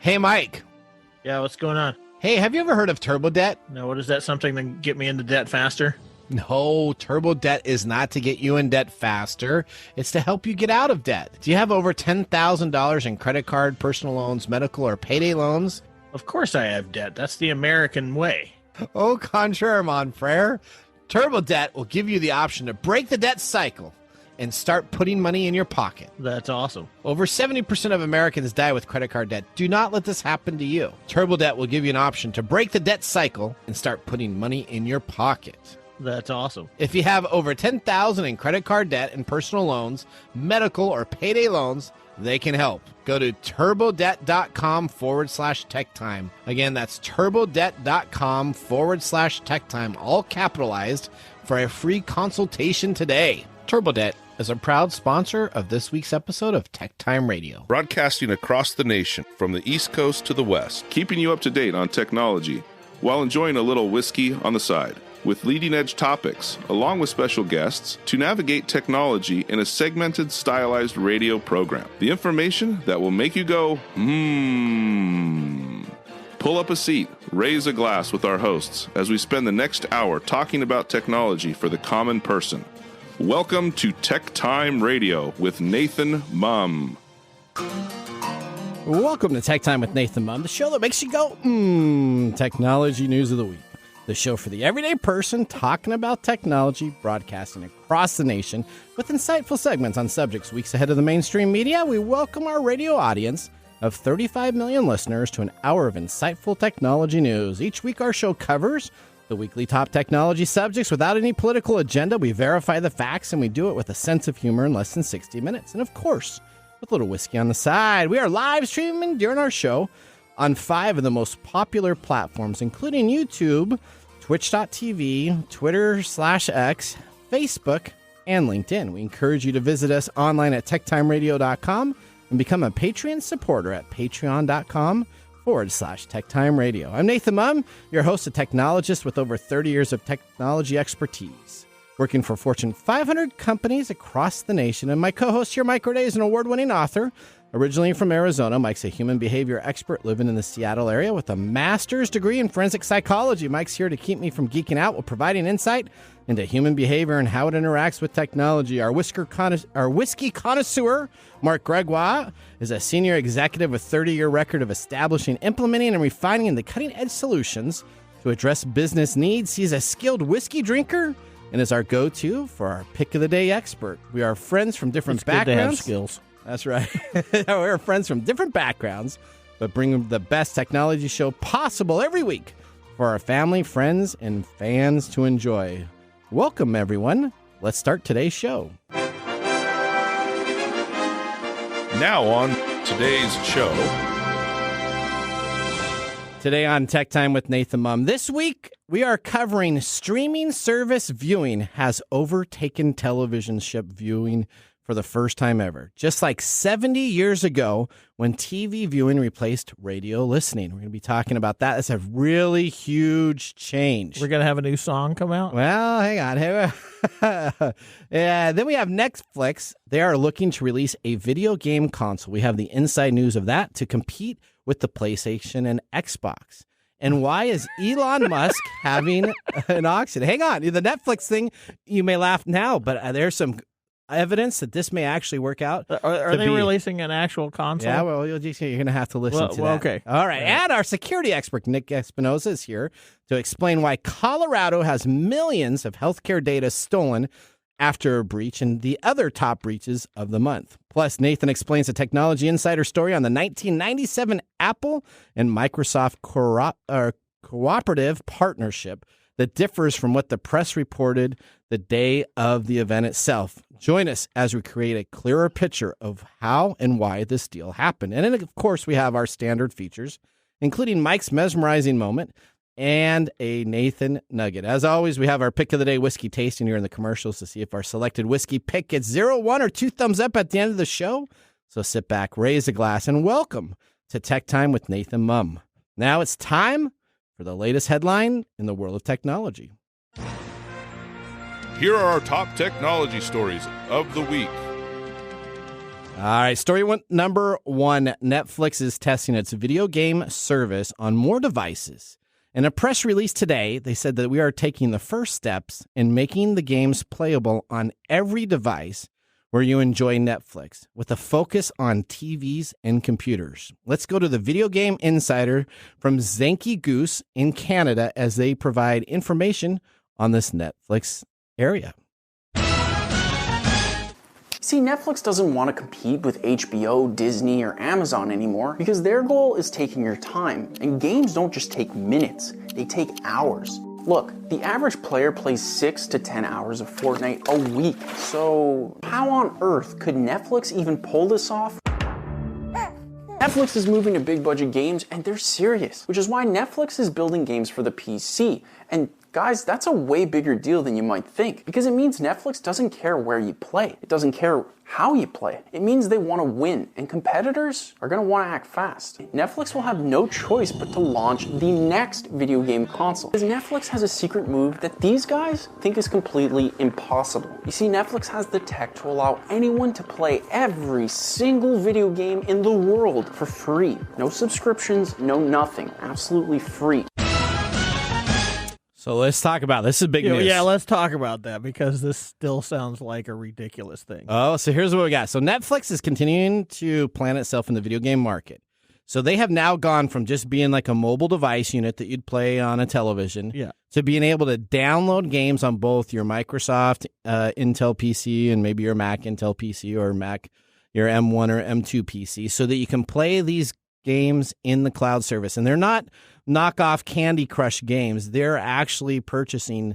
Hey, Mike. Yeah, what's going on? Hey, have you ever heard of turbo debt? No, what is that? Something to get me into debt faster? No, turbo debt is not to get you in debt faster. It's to help you get out of debt. Do you have over $10,000 in credit card, personal loans, medical, or payday loans? Of course I have debt. That's the American way. Au contraire, mon frere. Turbo debt will give you the option to break the debt cycle and start putting money in your pocket. That's awesome. Over 70% of Americans die with credit card debt. Do not let this happen to you. Turbo debt will give you an option to break the debt cycle and start putting money in your pocket. That's awesome. If you have over $10,000 in credit card debt and personal loans, medical, or payday loans, they can help. Go to turbodebt.com/TechTime. Again, that's turbodebt.com/TechTime, all capitalized, for a free consultation today. TurboDebt is a proud sponsor of this week's episode of TechTime Radio. Broadcasting across the nation from the East Coast to the West, keeping you up to date on technology while enjoying a little whiskey on the side, with leading-edge topics, along with special guests, to navigate technology in a segmented, stylized radio program. The information that will make you go, Pull up a seat, raise a glass with our hosts as we spend the next hour talking about technology for the common person. Welcome to Tech Time Radio with Nathan Mumm. Welcome to Tech Time with Nathan Mumm, the show that makes you go, technology news of the week. The show for the everyday person talking about technology, broadcasting across the nation with insightful segments on subjects weeks ahead of the mainstream media. We welcome our radio audience of 35 million listeners to an hour of insightful technology news. Each week our show covers the weekly top technology subjects without any political agenda. We verify the facts, and we do it with a sense of humor in less than 60 minutes. And of course, with a little whiskey on the side. We are live streaming during our show on 5 of the most popular platforms, including YouTube, Twitch.tv, Twitter/X, Facebook, and LinkedIn. We encourage you to visit us online at techtimeradio.com and become a Patreon supporter at patreon.com/TechTime Radio. I'm Nathan Mumm, your host, a technologist with over 30 years of technology expertise, working for Fortune 500 companies across the nation. And my co-host here, Marc Gregoire, is an award-winning author. Originally from Arizona, Mike's a human behavior expert living in the Seattle area with a master's degree in forensic psychology. Mike's here to keep me from geeking out while providing insight into human behavior and how it interacts with technology. Our whiskey connoisseur, Marc Gregoire, is a senior executive with a 30-year record of establishing, implementing, and refining the cutting-edge solutions to address business needs. He's a skilled whiskey drinker and is our go-to for our pick of the day expert. We are friends from different backgrounds. Good to have skills. That's right. We're friends from different backgrounds, but bring the best technology show possible every week for our family, friends, and fans to enjoy. Welcome, everyone. Let's start today's show. Now on today's show. Today on Tech Time with Nathan Mumm. This week, we are covering streaming service viewing has overtaken television ship viewing for the first time ever. Just like 70 years ago when TV viewing replaced radio listening. We're going to be talking about that. It's a really huge change. We're going to have a new song come out? Well, hang on. Yeah, then we have Netflix. They are looking to release a video game console. We have the inside news of that to compete with the PlayStation and Xbox. And why is Elon Musk having an auction? Hang on. The Netflix thing, you may laugh now, but there's some evidence that this may actually work out. Are they releasing an actual console? Yeah, well, you're going to have to listen to that. Okay. All right. And our security expert, Nick Espinosa, is here to explain why Colorado has millions of healthcare data stolen after a breach and the other top breaches of the month. Plus, Nathan explains a technology insider story on the 1997 Apple and Microsoft cooperative partnership that differs from what the press reported the day of the event itself. Join us as we create a clearer picture of how and why this deal happened. And then, of course, we have our standard features, including Mike's mesmerizing moment and a Nathan Nugget. As always, we have our pick of the day whiskey tasting here in the commercials to see if our selected whiskey pick gets 0, 1, or 2 thumbs up at the end of the show. So sit back, raise a glass, and welcome to Tech Time with Nathan Mumm. Now it's time for the latest headline in the world of technology. Here are our top technology stories of the week. All right, number 1, Netflix is testing its video game service on more devices. In a press release today, they said that we are taking the first steps in making the games playable on every device where you enjoy Netflix, with a focus on TVs and computers. Let's go to the Video Game Insider from Zanky Goose in Canada as they provide information on this Netflix area. See, Netflix doesn't want to compete with HBO, Disney, or Amazon anymore because their goal is taking your time. And games don't just take minutes, they take hours. Look, the average player plays 6 to 10 hours of Fortnite a week. So how on earth could Netflix even pull this off? Netflix is moving to big budget games and they're serious, which is why Netflix is building games for the PC. And guys, that's a way bigger deal than you might think, because it means Netflix doesn't care where you play. It doesn't care how you play. It means they want to win, and competitors are going to want to act fast. Netflix will have no choice but to launch the next video game console, because Netflix has a secret move that these guys think is completely impossible. You see, Netflix has the tech to allow anyone to play every single video game in the world for free. No subscriptions, no nothing. Absolutely free. So let's talk about this. This is big news. Yeah, let's talk about that because this still sounds like a ridiculous thing. Oh, so here's what we got. So Netflix is continuing to plant itself in the video game market. So they have now gone from just being like a mobile device unit that you'd play on a television to being able to download games on both your Microsoft Intel PC and maybe your Mac Intel PC or Mac, your M1 or M2 PC, so that you can play these games in the cloud service. And they're not knockoff Candy Crush games. They're actually purchasing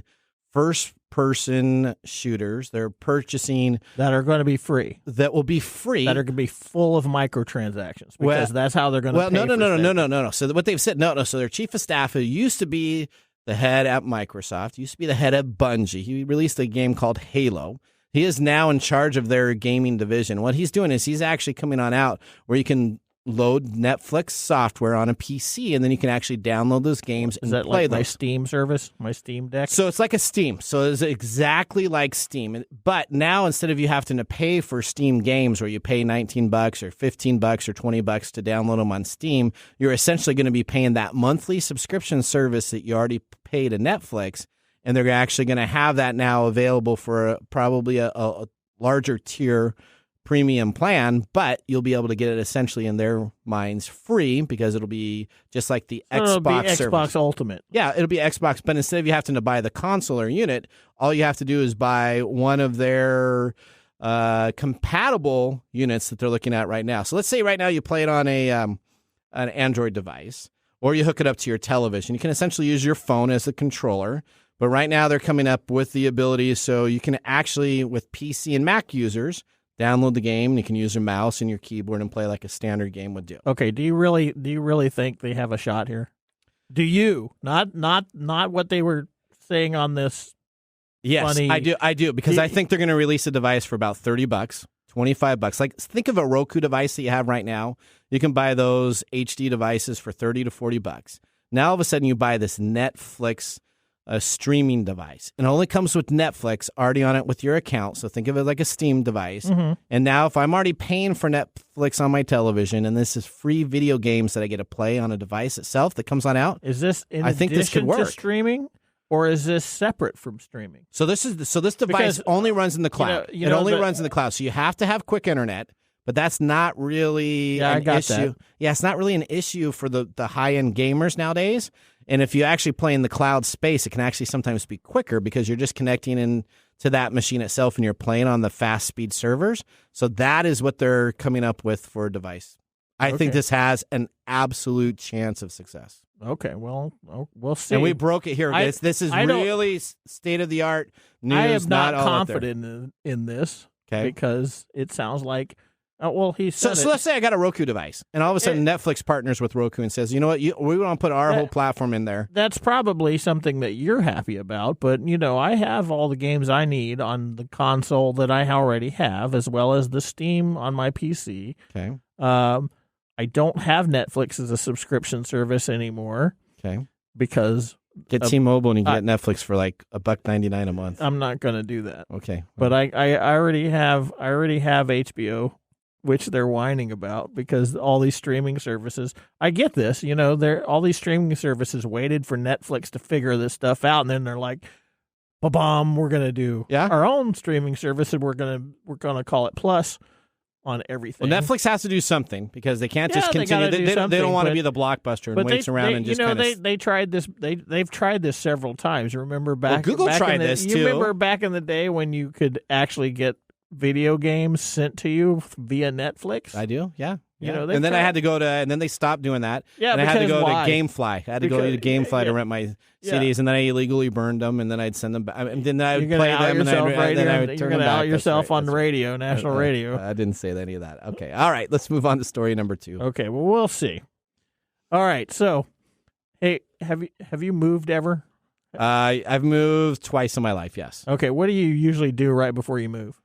first-person shooters. They're purchasing that are going to be free. That will be free. That are going to be full of microtransactions because that's how they're going to. Well, no. So what they've said, no. So their chief of staff, who used to be the head at Microsoft, used to be the head at Bungie. He released a game called Halo. He is now in charge of their gaming division. What he's doing is he's actually coming on out where you can load Netflix software on a PC, and then you can actually download those games and play like my Steam service, my Steam Deck? So it's like a Steam. So it's exactly like Steam. But now instead of you having to pay for Steam games where you pay $19 or $15 or $20 to download them on Steam, you're essentially going to be paying that monthly subscription service that you already pay to Netflix, and they're actually going to have that now available for probably a larger tier premium plan, but you'll be able to get it essentially in their minds free because it'll be just like the Xbox service. Xbox Ultimate. Yeah, it'll be Xbox, but instead of you having to buy the console or unit, all you have to do is buy one of their compatible units that they're looking at right now. So let's say right now you play it on an Android device, or you hook it up to your television. You can essentially use your phone as the controller. But right now they're coming up with the ability so you can actually, with PC and Mac users, download the game, and you can use your mouse and your keyboard and play like a standard game would do. Okay, do you really think they have a shot here? Do you? Not what they were saying on this. Yes, funny... I do because I think they're going to release a device for about $30, $25. Like think of a Roku device that you have right now. You can buy those HD devices for $30 to $40. Now all of a sudden you buy this Netflix streaming device. It only comes with Netflix already on it with your account. So think of it like a Steam device. Mm-hmm. And now if I'm already paying for Netflix on my television and this is free video games that I get to play on a device itself that comes on out, is this in I think this could work. To streaming? Or is this separate from streaming? So this device only runs in the cloud. It only runs in the cloud. So you have to have quick internet, but that's not really an issue. That. Yeah, it's not really an issue for the high-end gamers nowadays. And if you actually play in the cloud space, it can actually sometimes be quicker because you're just connecting in to that machine itself and you're playing on the fast speed servers. So that is what they're coming up with for a device. I think this has an absolute chance of success. Okay, well, we'll see. And we broke it here. This is really state-of-the-art news. I am not confident in this because it sounds like, he said so let's say I got a Roku device, and all of a sudden Netflix partners with Roku and says, you know what, we want to put our whole platform in there. That's probably something that you're happy about, but, I have all the games I need on the console that I already have, as well as the Steam on my PC. Okay. I don't have Netflix as a subscription service anymore. Okay. Because get T-Mobile and you get Netflix for like $1.99 a month. I'm not going to do that. Okay. But I already have HBO which they're whining about because all these streaming services, I get this, all these streaming services waited for Netflix to figure this stuff out, and then they're like, ba-bom, we're going to do our own streaming service, and we're going to call it Plus on everything. Well, Netflix has to do something because they can't just continue. They don't want to be the blockbuster and waits around and just kind of... They tried this. They've tried this several times. Remember Google tried this too. You remember back in the day when you could actually get video games sent to you via Netflix? I do, yeah. And then I had to go to, and then they stopped doing that. Yeah, and I had to go why? to GameFly. I had to go to GameFly to rent my CDs, and then I illegally burned them, and then I'd send them back. And then I would play them, and then I would turn them back. You're going to out yourself on the radio, national radio. I didn't say any of that. Okay, all right, let's move on to story number 2. Okay, well, we'll see. All right, so, hey, have you moved ever? I've moved twice in my life, yes. Okay, what do you usually do right before you move?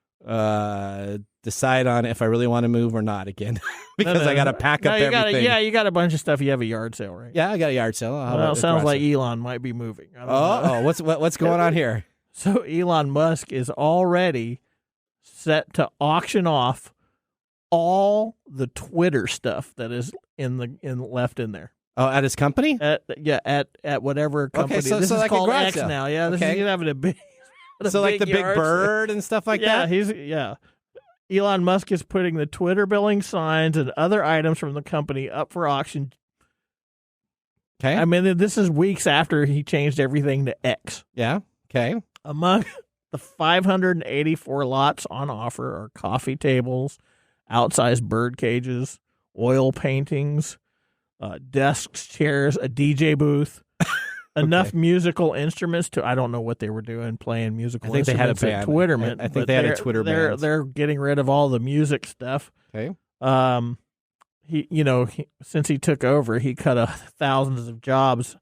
Decide on if I really want to move or not again because I got to pack up everything. You got a bunch of stuff. You have a yard sale, right? Yeah, I got a yard sale. Well, it sounds like Elon might be moving. What's going on here? So Elon Musk is already set to auction off all the Twitter stuff that is left in there. Oh, at his company? At whatever company. Okay, so this is like called a garage X sale. now. Yeah, this is having a big. So like the big bird and stuff like that? Yeah. Elon Musk is putting the Twitter billing signs and other items from the company up for auction. Okay. I mean, this is weeks after he changed everything to X. Yeah. Okay. Among the 584 lots on offer are coffee tables, outsized bird cages, oil paintings, desks, chairs, a DJ booth, enough musical instruments to, I don't know what they were doing, playing musical instruments. I think they had a band. Twitterman. I think they had a Twitter band. They're getting rid of all the music stuff. Okay. Since he took over, he cut thousands of jobs,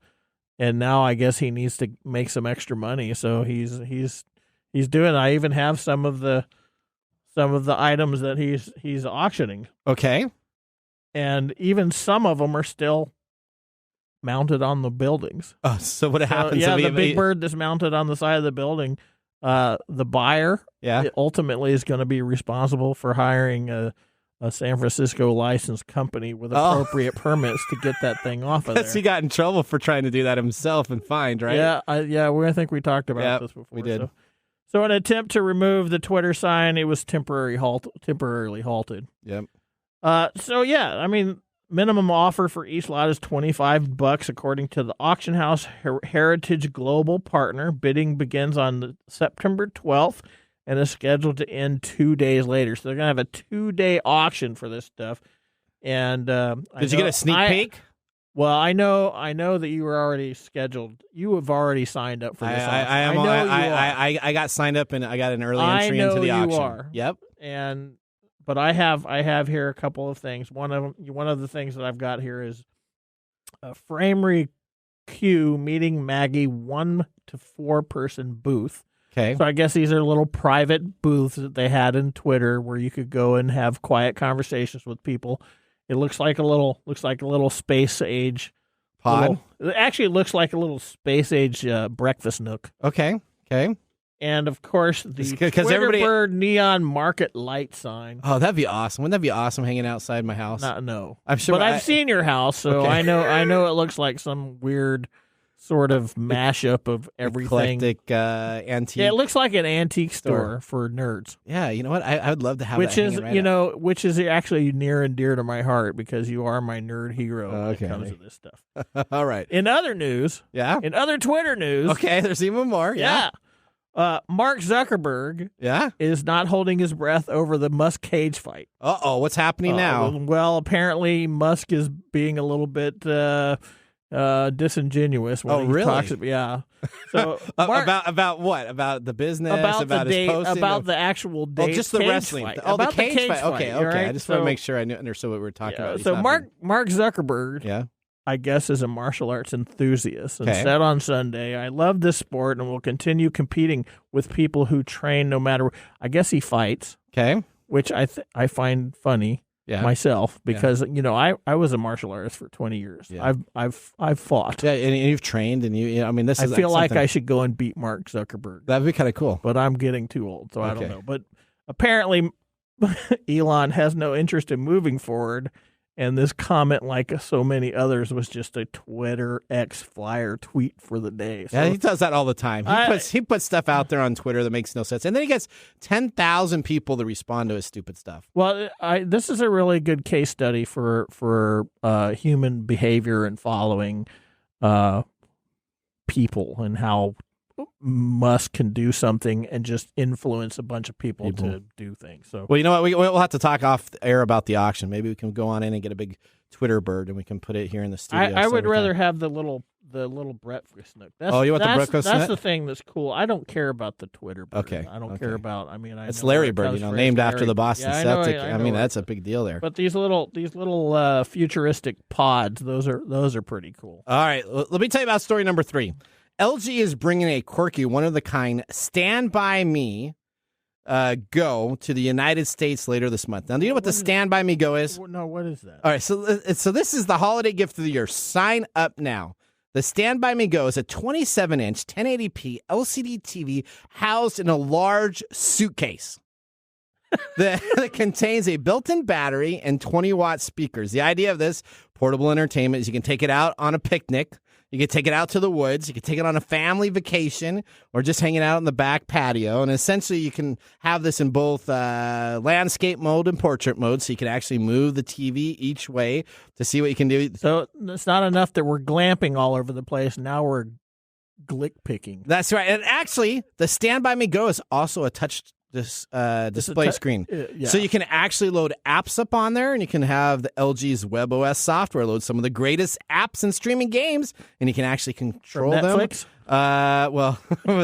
and now I guess he needs to make some extra money. So he's doing. I even have some of the items that he's auctioning. Okay. And even some of them are still mounted on the buildings. Oh, so what happens? Yeah, the big bird that's mounted on the side of the building. The buyer, ultimately is going to be responsible for hiring a San Francisco licensed company with appropriate permits to get that thing off of there. He got in trouble for trying to do that himself and fined, right? Yeah, I think we talked about this before. We did. So an attempt to remove the Twitter sign, it was temporarily halted. Yep. Minimum offer for each lot is $25, according to the auction house Heritage Global Partner. Bidding begins on September 12th and is scheduled to end 2 days later. So they're going to have a 2-day auction for this stuff. And did you get a sneak peek? Well, I know that you were already scheduled. You have already signed up for this. I got signed up and I got an early entry into the auction. You are. Yep. But I have here a couple of things. One of the things that I've got here is a Framery Q meeting Maggie 1 to 4 person booth. Okay. So I guess these are little private booths that they had in Twitter where you could go and have quiet conversations with people. It looks like a little space age pod. It actually looks like a little space age breakfast nook. Okay. And, of course, the Twitter bird neon market light sign. Oh, that'd be awesome. Wouldn't that be awesome hanging outside my house? No. I'm sure. But I've seen your house, so okay. I know it looks like some weird sort of mashup of everything. Eclectic antique. Yeah, it looks like an antique store for nerds. Yeah, you know what? I would love to have that. Which is actually near and dear to my heart because you are my nerd hero when it comes to this stuff. All right. In other news. Yeah? In other Twitter news. Okay, there's even more. Yeah. Mark Zuckerberg is not holding his breath over the Musk cage fight. Uh-oh, what's happening now? Well, apparently Musk is being a little bit disingenuous when he talks. Yeah. So about what? About the business? About his posting? About the actual date? Just the wrestling. Fight. Oh, about the cage fight. Okay. Right? I just want to make sure I understood what we were talking about. So Mark Zuckerberg, I guess, is a martial arts enthusiast, and said on Sunday, "I love this sport and will continue competing with people who train no matter." I guess he fights. Okay. Which I find funny. Myself, because I was a martial artist for 20 years. Yeah. I've fought. Yeah, and you've trained, and I feel like I should go and beat Mark Zuckerberg. That'd be kind of cool. But I'm getting too old, so I don't know. But apparently, Elon has no interest in moving forward. And this comment, like so many others, was just a Twitter X flyer tweet for the day. So, yeah, he does that all the time. He puts stuff out there on Twitter that makes no sense. And then he gets 10,000 people to respond to his stupid stuff. Well, this is a really good case study for human behavior and following people and how Musk can do something and just influence a bunch of people to do things. So, well, you know what? We'll have to talk off the air about the auction. Maybe we can go on in and get a big Twitter bird and we can put it here in the studio. I would rather have the little breakfast nook. You want the breakfast nook? That's the thing that's cool. I don't care about the Twitter bird. Okay. I don't care about. I mean, it's Larry Bird, named after the Boston Celtics. I mean, that's a big deal there. But these little futuristic pods, those are pretty cool. All right, let me tell you about story number 3. LG is bringing a quirky, one-of-the-kind Stand By Me Go to the United States later this month. Now, do you know what the Stand By Me Go is? No, what is that? All right, so this is the holiday gift of the year. Sign up now. The Stand By Me Go is a 27-inch 1080p LCD TV housed in a large suitcase that contains a built-in battery and 20-watt speakers. The idea of this portable entertainment is you can take it out on a picnic. You can take it out to the woods. You can take it on a family vacation or just hanging out in the back patio. And essentially, you can have this in both landscape mode and portrait mode, so you can actually move the TV each way to see what you can do. So it's not enough that we're glamping all over the place. Now we're glick picking. That's right. And actually, the Stand By Me Go is also a touch display screen. Yeah. So you can actually load apps up on there, and you can have the LG's WebOS software load some of the greatest apps and streaming games, and you can actually control them. Netflix?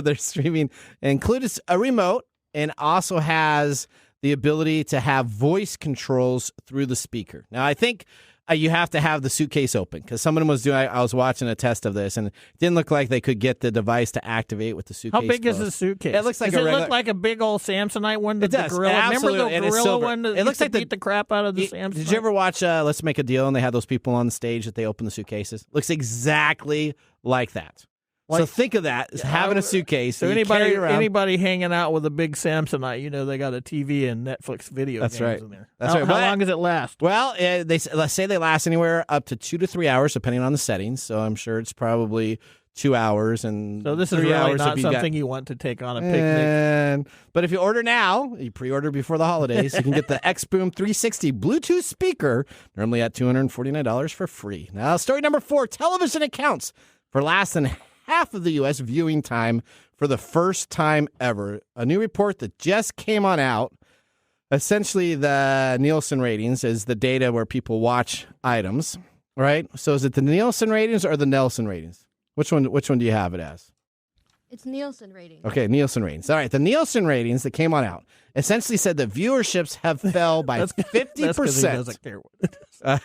They're streaming. It includes a remote and also has the ability to have voice controls through the speaker. Now, I think you have to have the suitcase open because someone was doing. I was watching a test of this, and it didn't look like they could get the device to activate with the suitcase. How big closed. is the suitcase? It looks like Does it look like a big old Samsonite one? It does. Gorilla, Absolutely. remember the gorilla one that it looks like beat the crap out of the Samsonite? Did you ever watch Let's Make a Deal, and they had those people on the stage that they open the suitcases? Looks exactly like that. So think of that as having a suitcase. So anybody hanging out with a big Samsonite, they got a TV and Netflix video games in there. That's right. How long does it last? Well, let's say they last anywhere up to 2 to 3 hours, depending on the settings. So I'm sure it's probably 2 hours. And so this is 3 really hours not something you want to take on a picnic. But if you order now, you pre-order before the holidays, you can get the X-Boom 360 Bluetooth speaker, normally at $249 for free. Now, story number 4, television accounts for less than half of the U.S. viewing time for the first time ever. A new report that just came on out. Essentially, the Nielsen ratings is the data where people watch items, right? So is it the Nielsen ratings or the Nelson ratings? Which one do you have it as? It's Nielsen ratings. Okay, Nielsen ratings. All right, the Nielsen ratings that came on out essentially said that viewerships have fell by 50%. That's 'cause he doesn't care what it is.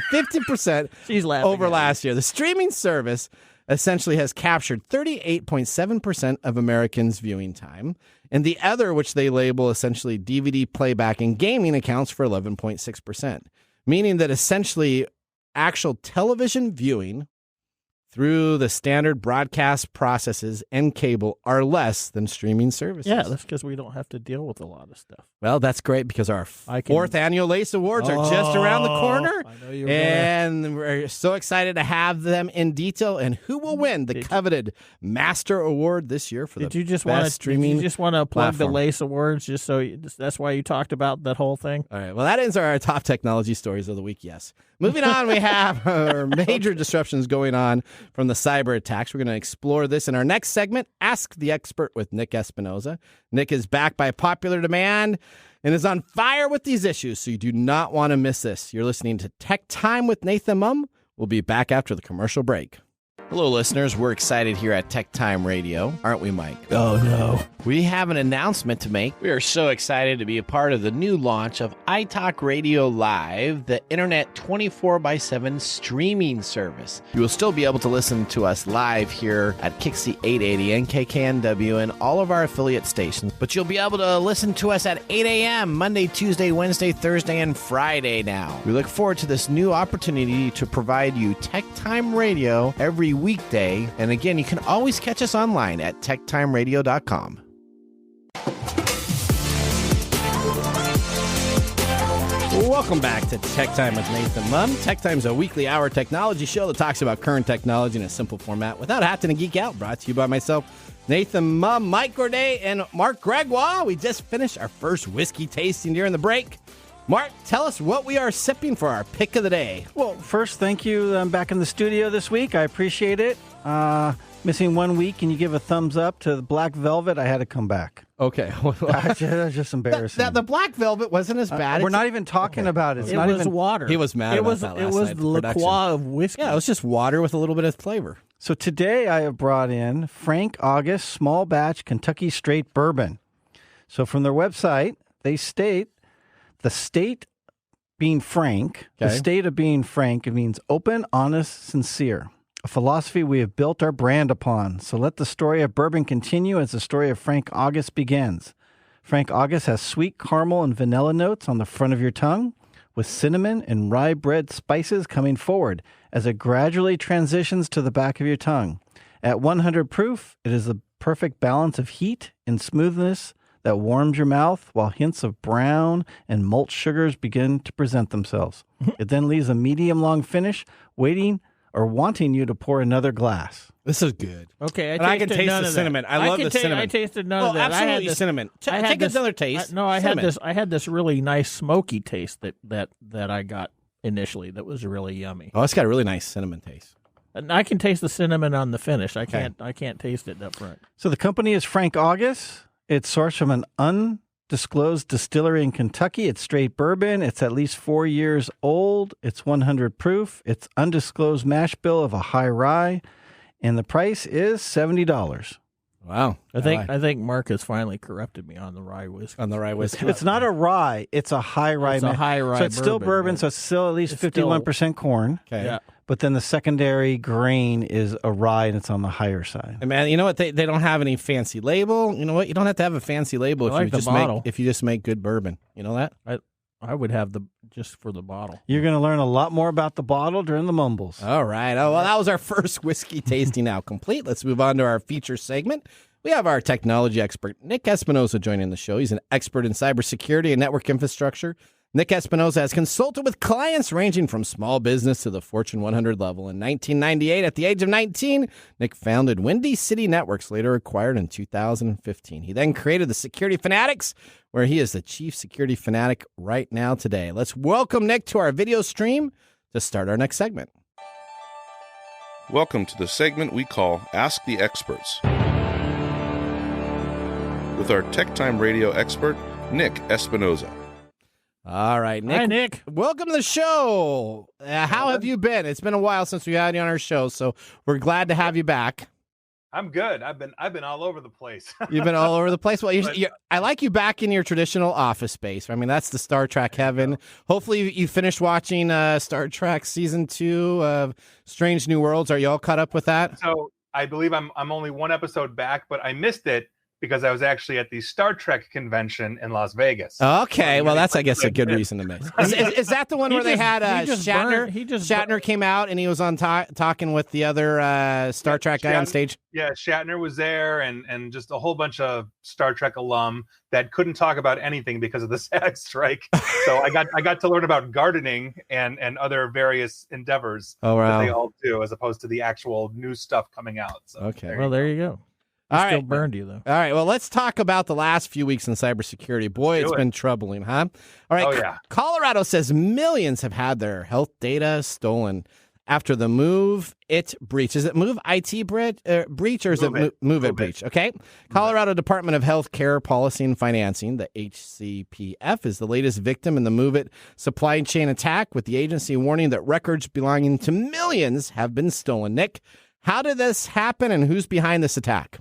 50% She's laughing over last year. The streaming service essentially has captured 38.7% of Americans' viewing time. And the other, which they label essentially DVD playback and gaming, accounts for 11.6%, meaning that essentially actual television viewing through the standard broadcast processes and cable are less than streaming services. Yeah, that's because we don't have to deal with a lot of stuff. Well, that's great because our fourth annual Lace Awards are just around the corner. I know you were and we're so excited to have them in detail. And who will win the coveted Master Award this year for Did you just best streaming Did you just want to plug platform. the Lace Awards just so that's why you talked about that whole thing? All right. Well, that ends our top technology stories of the week, yes. Moving on, we have our major disruptions going on from the cyber attacks. We're going to explore this in our next segment, Ask the Expert with Nick Espinosa. Nick is back by popular demand and is on fire with these issues, so you do not want to miss this. You're listening to Tech Time with Nathan Mumm. We'll be back after the commercial break. Hello, listeners. We're excited here at Tech Time Radio, aren't we, Mike? Oh, no. We have an announcement to make. We are so excited to be a part of the new launch of iTalk Radio Live, the internet 24/7 streaming service. You will still be able to listen to us live here at Kixie 880 and KKNW and all of our affiliate stations, but you'll be able to listen to us at 8 a.m. Monday, Tuesday, Wednesday, Thursday, and Friday now. We look forward to this new opportunity to provide you Tech Time Radio every weekday. And again, you can always catch us online at techtimeradio.com. welcome back to Tech Time with Nathan Mumm. Tech Time's a weekly hour technology show that talks about current technology in a simple format without having to geek out. Brought to you by myself, Nathan Mumm, Mike Gourdet, and Marc Gregoire. We just finished our first whiskey tasting during the break. Mark, tell us what we are sipping for our pick of the day. Well, first, thank you. I'm back in the studio this week. I appreciate it. Missing 1 week, and you give a thumbs up to the Black Velvet. I had to come back. Okay. That's just embarrassing. The Black Velvet wasn't as bad. We're not even talking about it. It's It not was even water. He was mad about that last It was night the for La production. Croix of whiskey. Yeah, it was just water with a little bit of flavor. So today I have brought in Frank August Small Batch Kentucky Straight Bourbon. So from their website, they state the state being frank, the Okay. state of being frank, it means open, honest, sincere. A philosophy we have built our brand upon. So let the story of bourbon continue as the story of Frank August begins. Frank August has sweet caramel and vanilla notes on the front of your tongue, with cinnamon and rye bread spices coming forward as it gradually transitions to the back of your tongue. At 100 proof, it is the perfect balance of heat and smoothness that warms your mouth while hints of brown and malt sugars begin to present themselves. It then leaves a medium-long finish, waiting or wanting you to pour another glass. This is good. Okay, And I can tasted taste none the of that. cinnamon. I love the cinnamon. I tasted none Oh, of that. absolutely cinnamon. Take another taste. I Cinnamon. had this really nice smoky taste that I got initially. That was really yummy. Oh, it's got a really nice cinnamon taste. And I can taste the cinnamon on the finish. I can't taste it up front. So the company is Frank August. It's sourced from an undisclosed distillery in Kentucky. It's straight bourbon. It's at least 4 years old. It's 100 proof. It's undisclosed mash bill of a high rye. And the price is $70. Wow. I think Mark has finally corrupted me on the rye whiskey. On the rye whiskey. It's not a rye. It's a high rye. It's a high rye So it's still bourbon. right? So it's still at least It's still- 51% corn. Okay. Yeah. But then the secondary grain is a rye, and it's on the higher side. And man, you know what? They don't have any fancy label. You know what? You don't have to have a fancy label I like the bottle. if you just make good bourbon. You know that? I would have just for the bottle. You're going to learn a lot more about the bottle during the mumbles. All right. Oh, well, that was our first whiskey tasting now complete. Let's move on to our feature segment. We have our technology expert, Nick Espinosa, joining the show. He's an expert in cybersecurity and network infrastructure. Nick Espinosa has consulted with clients ranging from small business to the Fortune 100 level. In 1998, at the age of 19, Nick founded Windy City Networks, later acquired in 2015. He then created the Security Fanatics, where he is the chief security fanatic right now today. Let's welcome Nick to our video stream to start our next segment. Welcome to the segment we call Ask the Experts, with our Tech Time radio expert, Nick Espinosa. All right, Nick. Hi, Nick. Welcome to the show. How have you been? It's been a while since we had you on our show, so we're glad to have you back. I'm good. I've been all over the place. You've been all over the place. Well, I like you back in your traditional office space. I mean, that's the Star Trek heaven. Hopefully, you finished watching Star Trek Season 2 of Strange New Worlds. Are you all caught up with that? So I believe I'm only one episode back, but I missed it because I was actually at the Star Trek convention in Las Vegas. Okay, well, that's, I guess, a good reason to miss. Is that the one where they had Shatner? Shatner came out and he was on talking with the other Star Trek guy on stage? Yeah, Shatner was there and just a whole bunch of Star Trek alum that couldn't talk about anything because of the SAG strike. So I got to learn about gardening and other various endeavors that they all do, as opposed to the actual new stuff coming out. So okay, Well, there you go. All Still right. burned you, though. All right. Well, let's talk about the last few weeks in cybersecurity. Boy, it's been troubling, huh? All right. Oh, yeah. Colorado says millions have had their health data stolen after the Move It breach. Is it Move IT breach or is it Move It breach? Okay. Colorado Department of Health Care Policy and Financing, the HCPF, is the latest victim in the Move It supply chain attack, with the agency warning that records belonging to millions have been stolen. Nick, how did this happen and who's behind this attack?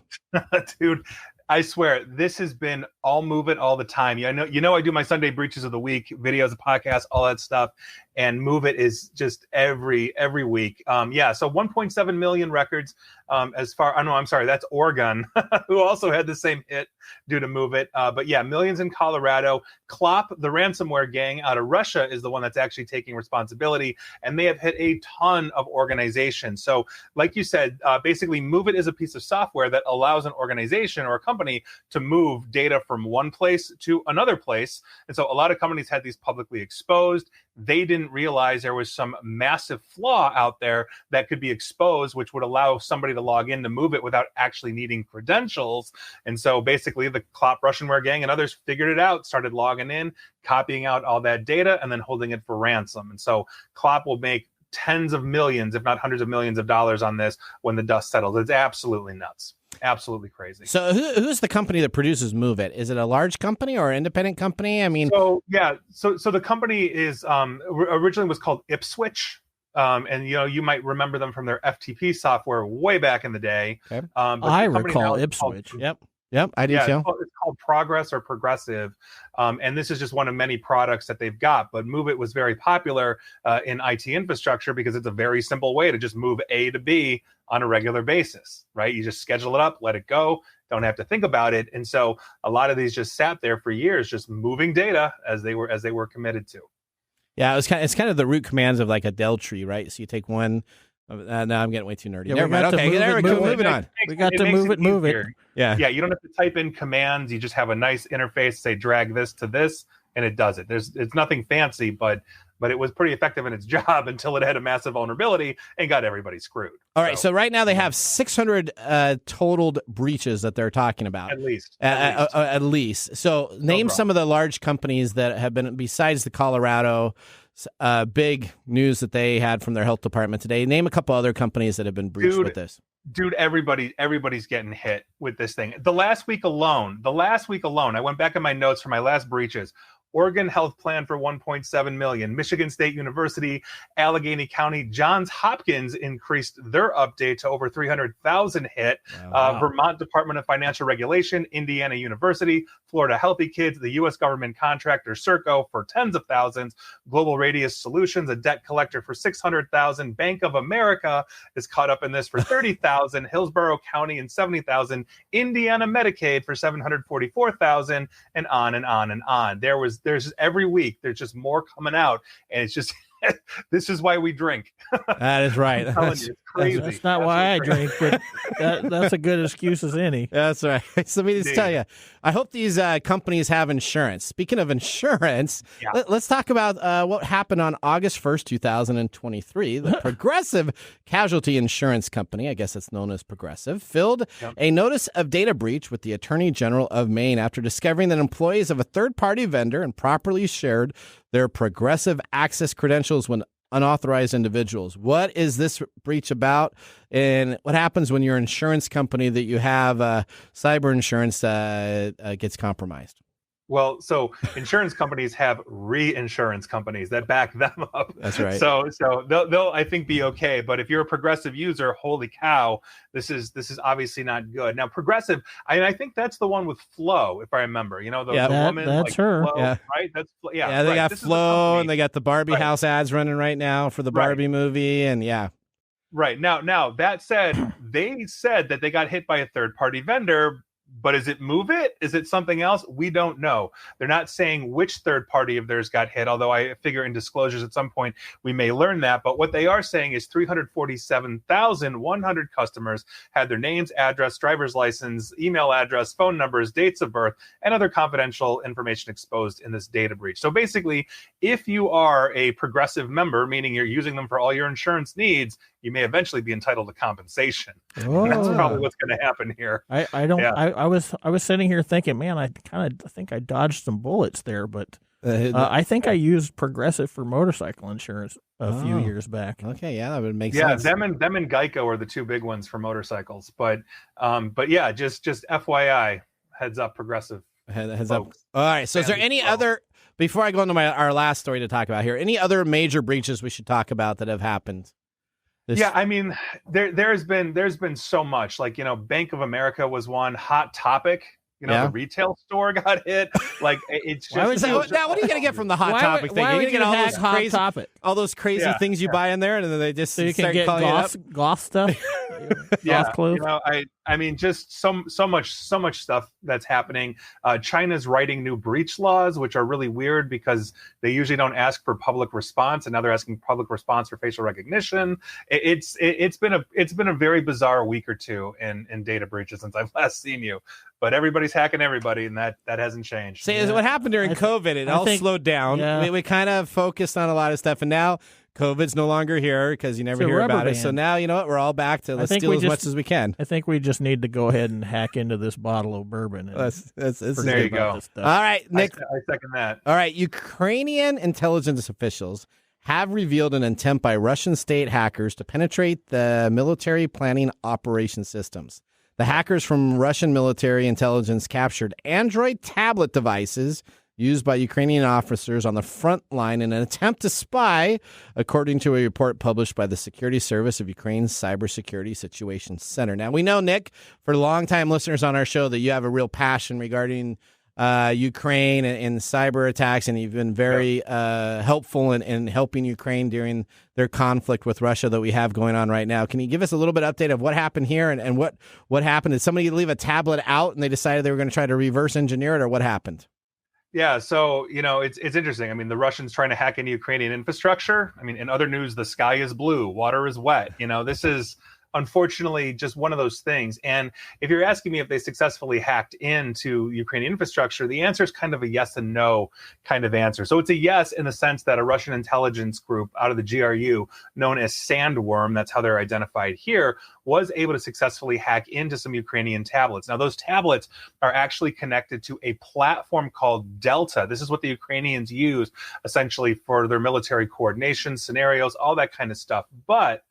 Dude, I swear this has been all Move It all the time. I do my Sunday breaches of the week videos, podcasts, all that stuff. and Move It is just every week. So 1.7 million records. That's Oregon, who also had the same hit due to Move It. But yeah, millions in Colorado. Clop, the ransomware gang out of Russia, is the one that's actually taking responsibility, and they have hit a ton of organizations. So, like you said, basically, Move It is a piece of software that allows an organization or a company to move data from one place to another place. And so, a lot of companies had these publicly exposed. They didn't realize there was some massive flaw out there that could be exposed, which would allow somebody to log in to Move It without actually needing credentials. And so basically the Clop Russianware gang and others figured it out, started logging in, copying out all that data, and then holding it for ransom. And so Clop will make tens of millions, if not hundreds of millions of dollars on this when the dust settles. It's absolutely nuts. Absolutely crazy. So who's the company that produces Move It? Is it a large company or an independent company? I mean, so the company is originally was called Ipswitch. And you might remember them from their FTP software way back in the day. Okay. But I recall Ipswitch. Yep, I do too. It's called Progress or Progressive, and this is just one of many products that they've got. But Move It was very popular in IT infrastructure because it's a very simple way to just move A to B on a regular basis, right? You just schedule it up, let it go, don't have to think about it. And so a lot of these just sat there for years, just moving data as they were committed to. Yeah, it's kind of the root commands of like a Dell tree, right? So you take one. No, I'm getting way too nerdy. Yeah, Never mind. Okay, moving on. We got to move it. Yeah. Yeah, you don't have to type in commands. You just have a nice interface, say drag this to this, and it does it. It's nothing fancy, but it was pretty effective in its job until it had a massive vulnerability and got everybody screwed. All right, so right now they have 600 totaled breaches that they're talking about. At least. At least. So name some of the large companies that have been, besides the Colorado big news that they had from their health department today. Name a couple other companies that have been breached with this. Dude, everybody's getting hit with this thing. The last week alone, I went back in my notes for my last breaches. Oregon Health Plan for $1.7 million. Michigan State University, Allegheny County, Johns Hopkins increased their update to over 300,000 hit. Wow. Vermont Department of Financial Regulation, Indiana University, Florida Healthy Kids, the U.S. government contractor Serco for tens of thousands. Global Radius Solutions, a debt collector for 600,000. Bank of America is caught up in this for 30,000. Hillsborough County and 70,000. Indiana Medicaid for 744,000, and on and on and on. There's every week there's just more coming out, and it's just this is why we drink. That is right. It's crazy. That's not why I drink, but that's a good excuse as any. That's right. So let me just tell you, I hope these companies have insurance. Speaking of insurance, let's talk about what happened on August 1st, 2023. The Progressive Casualty Insurance Company, I guess it's known as Progressive, filed a notice of data breach with the Attorney General of Maine after discovering that employees of a third-party vendor improperly shared their Progressive access credentials when unauthorized individuals. What is this breach about, and what happens when your insurance company that you have cyber insurance gets compromised? Well, so insurance companies have reinsurance companies that back them up. That's right. So they'll I think be okay. But if you're a Progressive user, holy cow, this is obviously not good. Now Progressive, I think that's the one with Flo, if I remember. The woman. That's her. Flo, right? That's yeah. They got Flo, and they got the Barbie house ads running right now for the Barbie movie, and Right now that said, they said that they got hit by a third-party vendor. But is it Move It? Is it something else? We don't know. They're not saying which third party of theirs got hit, although I figure in disclosures at some point we may learn that. But what they are saying is 347,100 customers had their names, address, driver's license, email address, phone numbers, dates of birth, and other confidential information exposed in this data breach. So basically, if you are a Progressive member, meaning you're using them for all your insurance needs, you may eventually be entitled to compensation. Oh. That's probably what's going to happen here. I don't. Yeah. I was sitting here thinking, man, I think I dodged some bullets there, but I think I used Progressive for motorcycle insurance a few years back. Okay, yeah, that would make sense. Yeah, them and Geico are the two big ones for motorcycles. But yeah, just FYI, heads up, Progressive. Heads up. All right. So, is there any other? Before I go into our last story to talk about here, any other major breaches we should talk about that have happened? I mean, there's been so much. Like, Bank of America was one. Hot Topic, Yeah. The retail store got hit. Like it's just Now, what are you going to get from the hot topic thing? Why You're would going to you get hack Hot Topic? all those crazy things you buy in there, and then they just So you can start get calling goth stuff? Goth clothes? I mean, just so much stuff that's happening. China's writing new breach laws, which are really weird because they usually don't ask for public response, and now they're asking public response for facial recognition. It's been a very bizarre week or two in data breaches since I've last seen you. But everybody's hacking everybody, and that hasn't changed. See, what happened during COVID, it all slowed down. Yeah. We kind of focused on a lot of stuff, and now COVID's no longer here because you never hear about it. So now, you know what? We're all back to let's steal as much as we can. I think we just need to go ahead and hack into this bottle of bourbon. And there you go. All right, Nick. I second that. All right, Ukrainian intelligence officials have revealed an attempt by Russian state hackers to penetrate the military planning operation systems. The hackers from Russian military intelligence captured Android tablet devices used by Ukrainian officers on the front line in an attempt to spy, according to a report published by the Security Service of Ukraine's Cybersecurity Situation Center. Now, we know, Nick, for longtime listeners on our show, that you have a real passion regarding Ukraine and cyber attacks, and you've been very helpful in helping Ukraine during their conflict with Russia that we have going on right now. Can you give us a little bit of update of what happened here and what happened? Did somebody leave a tablet out and they decided they were going to try to reverse engineer it, or what happened? Yeah, so it's interesting. I mean, the Russians trying to hack into Ukrainian infrastructure. I mean, in other news, the sky is blue, water is wet. This is unfortunately just one of those things. And if you're asking me if they successfully hacked into Ukrainian infrastructure, the answer is kind of a yes and no kind of answer. So it's a yes in the sense that a Russian intelligence group out of the GRU known as Sandworm, that's how they're identified here, was able to successfully hack into some Ukrainian tablets. Now, those tablets are actually connected to a platform called Delta. This is what the Ukrainians use essentially for their military coordination, scenarios, all that kind of stuff. But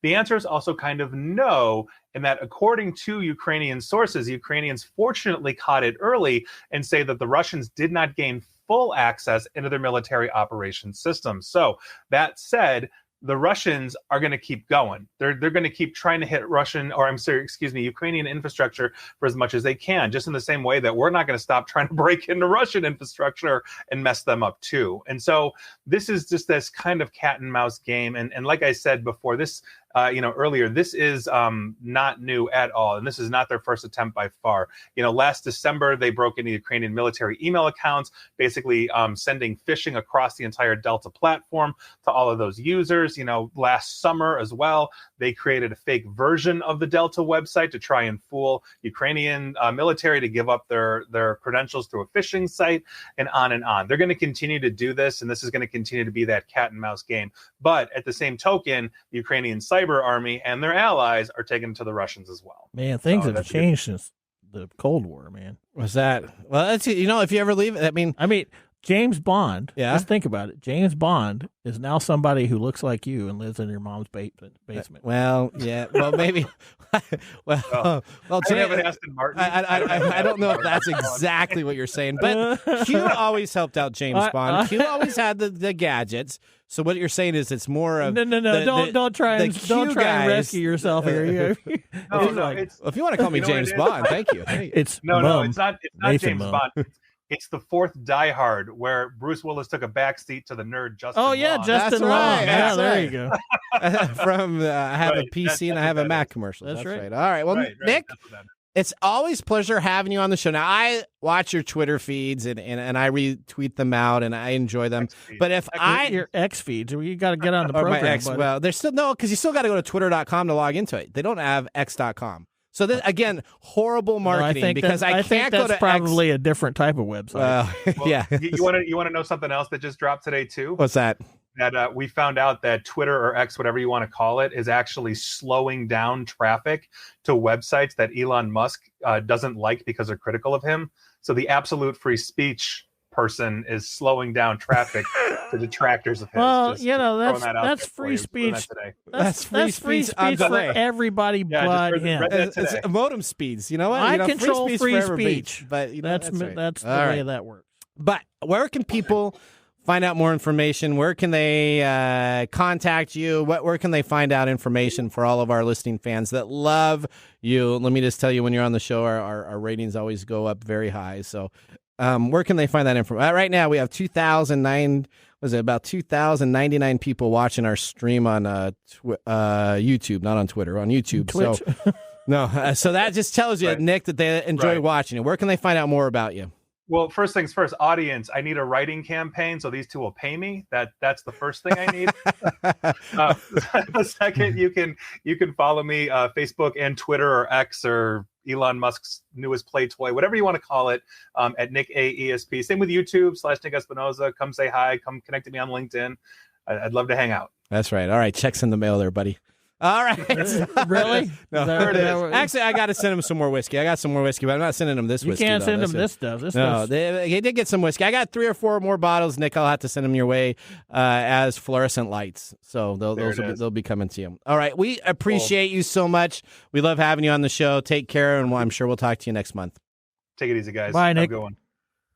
the answer is also kind of no, in that according to Ukrainian sources, the Ukrainians fortunately caught it early and say that the Russians did not gain full access into their military operations system. So that said, the Russians are going to keep going. They're going to keep trying to hit Ukrainian infrastructure for as much as they can, just in the same way that we're not going to stop trying to break into Russian infrastructure and mess them up too. And so this is just this kind of cat and mouse game. And like I said before, this earlier, this is not new at all. And this is not their first attempt by far. Last December, they broke into Ukrainian military email accounts, basically sending phishing across the entire Delta platform to all of those users. Last summer as well, they created a fake version of the Delta website to try and fool Ukrainian military to give up their credentials through a phishing site, and on and on. They're going to continue to do this, and this is going to continue to be that cat and mouse game. But at the same token, the Ukrainian cyber army and their allies are taken to the Russians as well. Man, things have changed since the Cold War, man. What's that? Well, that's, if you ever leave it, I mean, James Bond, yeah. Let's think about it. James Bond is now somebody who looks like you and lives in your mom's basement. Well, yeah. Well, maybe. well, James, Aston Martin. I don't know if that's exactly what you're saying, but Q always helped out James Bond. Q always had the gadgets. So what you're saying is it's more of no. Don't try and rescue yourself here. If you want to call me James Bond, thank you. It's not James Bond. It's the fourth Die Hard, where Bruce Willis took a backseat to the nerd Justin Long. Justin Long. Right. Yeah, there you go. From I have a PC and I have a Mac commercial. That's right. All right. Well, Nick, it's always a pleasure having you on the show. Now, I watch your Twitter feeds and I retweet them out and I enjoy them. But if your X feeds, you got to get on the program. Well, there's still because you still got to go to twitter.com to log into it. They don't have x.com. So this, again, horrible marketing because I can't go to that's probably a different type of website. Yeah. You want to know something else that just dropped today too? What's that? That we found out that Twitter or X, whatever you want to call it, is actually slowing down traffic to websites that Elon Musk doesn't like because they're critical of him. So the absolute free speech person is slowing down traffic to detractors of his. Well, that's free speech. That's free speech for everybody but him. It's modem speeds. You know what? I control free speech. But that's the way that works. But where can people find out more information, where can they contact you? Where can they find out information for all of our listening fans that love you? Let me just tell you, when you're on the show, our ratings always go up very high. So where can they find that information? Right now, we have 2,099 people watching our stream on YouTube, not on Twitter, on YouTube. Twitch. So, no, so that just tells you, Right. Nick, that they enjoy Right. watching it. Where can they find out more about you? Well, first things first, audience, I need a writing campaign, so these two will pay me. That's the first thing I need. Second, you can follow me Facebook and Twitter or X or Elon Musk's newest play toy, whatever you want to call it, at Nick AESP. Same with YouTube /Nick Espinosa. Come say hi. Come connect to me on LinkedIn. I'd love to hang out. That's right. All right, checks in the mail there, buddy. All right. Really? No, There it is. Actually, I got to send him some more whiskey. I got some more whiskey, but I'm not sending him this You whiskey. can't though. send That's him it. this stuff. This No, stuff. he did get some whiskey. I got 3 or 4 more bottles, Nick. I'll have to send them your way as fluorescent lights. So they'll be coming to you. All right. We appreciate you so much. We love having you on the show. Take care, and I'm sure we'll talk to you next month. Take it easy, guys. Bye, Have a Nick. good one.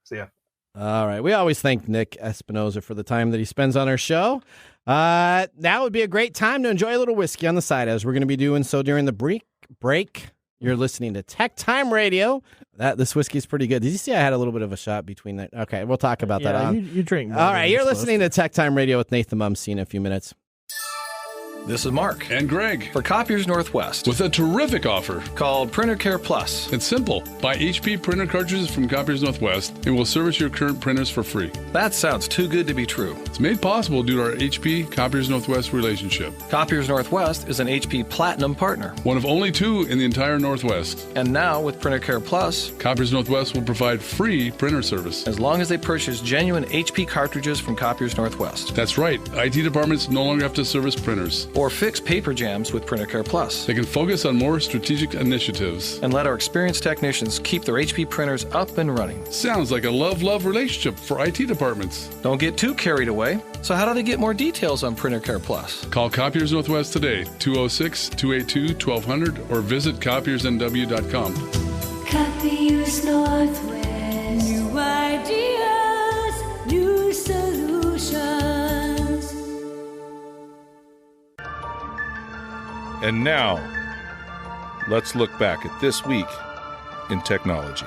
See ya. All right. We always thank Nick Espinosa for the time that he spends on our show. Now would be a great time to enjoy a little whiskey on the side, as we're going to be doing so during the break. You're listening to Tech Time Radio. This whiskey is pretty good. Did you see I had a little bit of a shot between that? Okay, we'll talk about that. Yeah, you drink more All than right, you're you're supposed listening to Tech Time Radio with Nathan Mumm. See you in a few minutes. This is Mark And Greg, for Copiers Northwest with a terrific offer. called Printer Care Plus. It's simple. Buy HP printer cartridges from Copiers Northwest, and we'll service your current printers for free. That sounds too good to be true. It's made possible due to our HP Copiers Northwest relationship. Copiers Northwest is an HP Platinum partner. One of only 2 in the entire Northwest. And now with Printer Care Plus, Copiers Northwest will provide free printer service. as long as they purchase genuine HP cartridges from Copiers Northwest. That's right. IT departments no longer have to service printers. Or fix paper jams with Printer Care Plus. They can focus on more strategic initiatives. And let our experienced technicians keep their HP printers up and running. Sounds like a love-love relationship for IT departments. Don't get too carried away. So how do they get more details on Printer Care Plus? Call Copiers Northwest today, 206-282-1200, or visit copiersnw.com. Copiers Northwest. New ideas, new solutions. And now, let's look back at this week in technology.